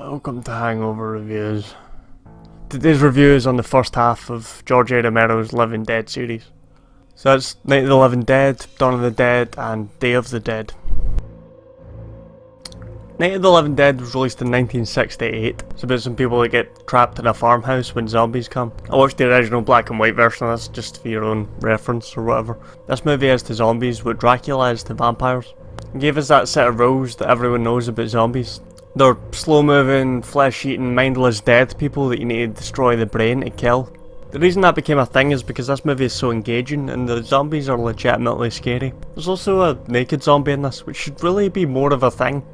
Welcome to Hangover Reviews. Today's review is on the first half of George A. Romero's Living Dead series. So that's Night of the Living Dead, Dawn of the Dead, and Day of the Dead. Night of the Living Dead was released in 1968. It's about some people that get trapped in a farmhouse when zombies come. I watched the original black and white version of this just for your own reference or whatever. This movie is to zombies what Dracula is to vampires. It gave us that set of rules that everyone knows about zombies. They're slow-moving, flesh-eating, mindless dead people that you need to destroy the brain to kill. The reason that became a thing is because this movie is so engaging and the zombies are legitimately scary. There's also a naked zombie in this, which should really be more of a thing.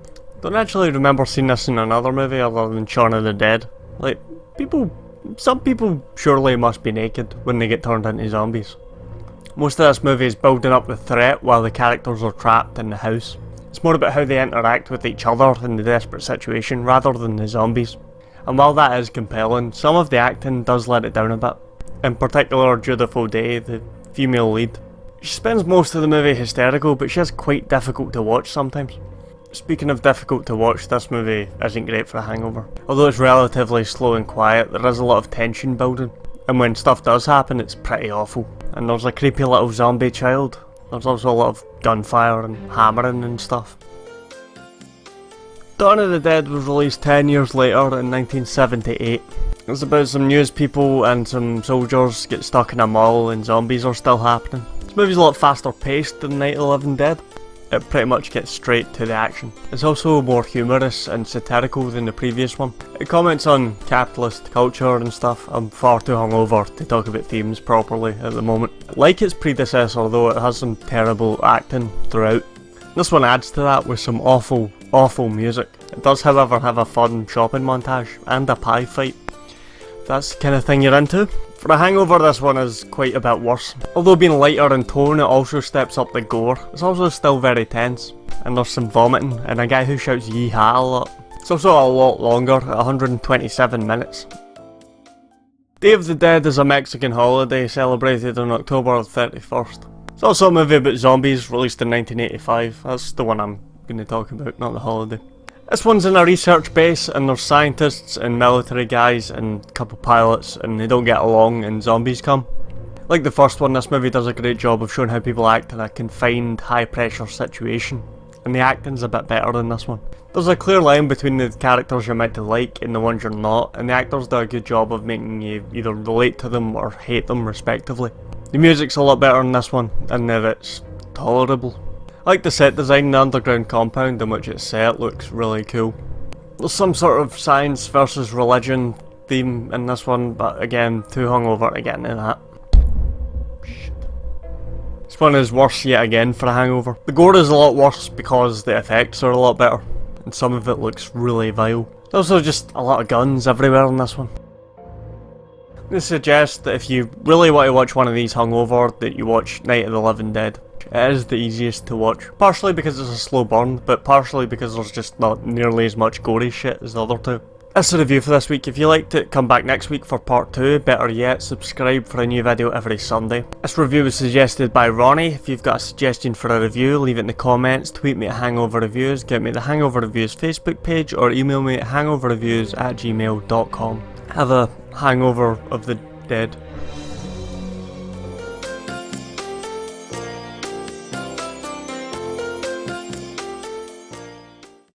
Don't actually remember seeing this in another movie other than Shaun of the Dead. Like, some people surely must be naked when they get turned into zombies. Most of this movie is building up the threat while the characters are trapped in the house. It's more about how they interact with each other in the desperate situation rather than the zombies. And while that is compelling, some of the acting does let it down a bit. In particular, Judah Fodé, the female lead. She spends most of the movie hysterical, but she is quite difficult to watch sometimes. Speaking of difficult to watch, this movie isn't great for a hangover. Although it's relatively slow and quiet, there is a lot of tension building. And when stuff does happen, it's pretty awful. And there's a creepy little zombie child. There's also a lot of gunfire and hammering and stuff. Dawn of the Dead was released 10 years later in 1978. It's about some news people and some soldiers get stuck in a mall and zombies are still happening. This movie's a lot faster paced than Night of the Living Dead. It pretty much gets straight to the action. It's also more humorous and satirical than the previous one. It comments on capitalist culture and stuff. I'm far too hungover to talk about themes properly at the moment. Like its predecessor though, it has some terrible acting throughout. This one adds to that with some awful music. It does however have a fun shopping montage and a pie fight. If that's the kind of thing you're into. For a hangover, this one is quite a bit worse. Although being lighter in tone, it also steps up the gore. It's also still very tense, and there's some vomiting, and a guy who shouts yeehaw a lot. It's also a lot longer, at 127 minutes. Day of the Dead is a Mexican holiday celebrated on October 31st. It's also a movie about zombies, released in 1985. That's the one I'm going to talk about, not the holiday. This one's in a research base and there's scientists and military guys and a couple pilots and they don't get along and zombies come. Like the first one, this movie does a great job of showing how people act in a confined, high pressure situation. And the acting's a bit better than this one. There's a clear line between the characters you're meant to like and the ones you're not, and the actors do a good job of making you either relate to them or hate them respectively. The music's a lot better in this one, and that it's tolerable. I like the set design. The underground compound in which it's set looks really cool. There's some sort of science versus religion theme in this one, but again, too hungover to get into that. Shit. This one is worse yet again for a hangover. The gore is a lot worse because the effects are a lot better, and some of it looks really vile. There's also just a lot of guns everywhere in this one. I suggest that if you really want to watch one of these hungover, that you watch Night of the Living Dead. It is the easiest to watch, partially because it's a slow burn, but partially because there's just not nearly as much gory shit as the other two. That's the review for this week. If you liked it, come back next week for part 2, better yet, subscribe for a new video every Sunday. This review was suggested by Ronnie. If you've got a suggestion for a review, leave it in the comments, tweet me at Hangover Reviews, get me the Hangover Reviews Facebook page, or email me at hangoverreviews@gmail.com. Have a hangover of the dead.